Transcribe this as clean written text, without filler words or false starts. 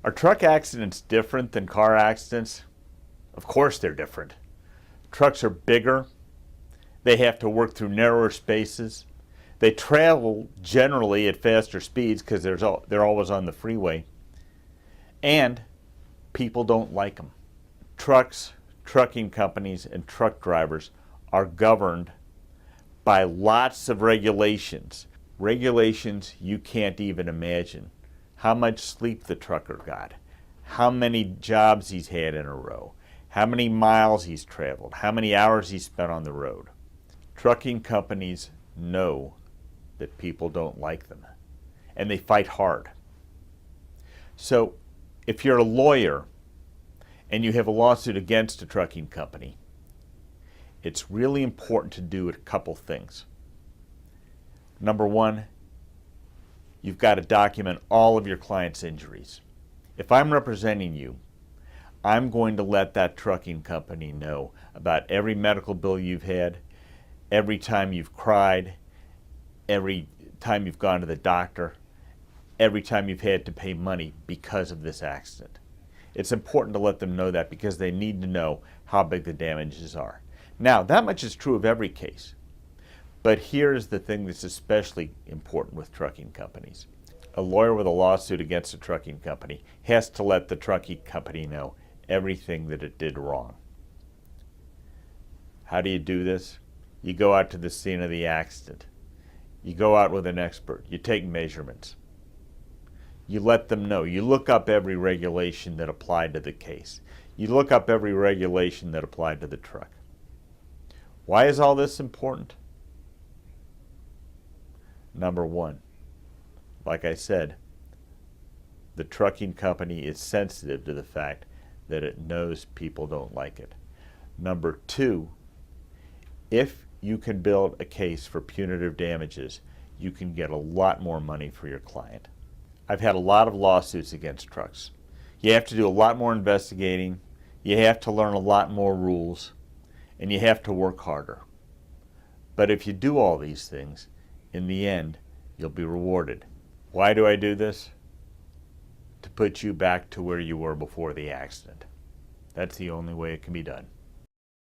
Are truck accidents different than car accidents? Of course they're different. Trucks are bigger. They have to work through narrower spaces. They travel generally at faster speeds because they're always on the freeway. And people don't like them. Trucks, trucking companies, and truck drivers are governed by lots of regulations. Regulations you can't even imagine. How much sleep the trucker got, how many jobs he's had in a row, how many miles he's traveled, how many hours he's spent on the road. Trucking companies know that people don't like them, and they fight hard. So if you're a lawyer and you have a lawsuit against a trucking company, it's really important to do a couple things. Number one, you've got to document all of your client's injuries. If I'm representing you, I'm going to let that trucking company know about every medical bill you've had, every time you've cried, every time you've gone to the doctor, every time you've had to pay money because of this accident. It's important to let them know that because they need to know how big the damages are. Now, that much is true of every case. But here's the thing that's especially important with trucking companies. A lawyer with a lawsuit against a trucking company has to let the trucking company know everything that it did wrong. How do you do this? You go out to the scene of the accident. You go out with an expert. You take measurements. You let them know. You look up every regulation that applied to the case. You look up every regulation that applied to the truck. Why is all this important? Number one, like I said, the trucking company is sensitive to the fact that it knows people don't like it. Number two, if you can build a case for punitive damages, you can get a lot more money for your client. I've had a lot of lawsuits against trucks. You have to do a lot more investigating, you have to learn a lot more rules, and you have to work harder. But if you do all these things, in the end, you'll be rewarded. Why do I do this? To put you back to where you were before the accident. That's the only way it can be done.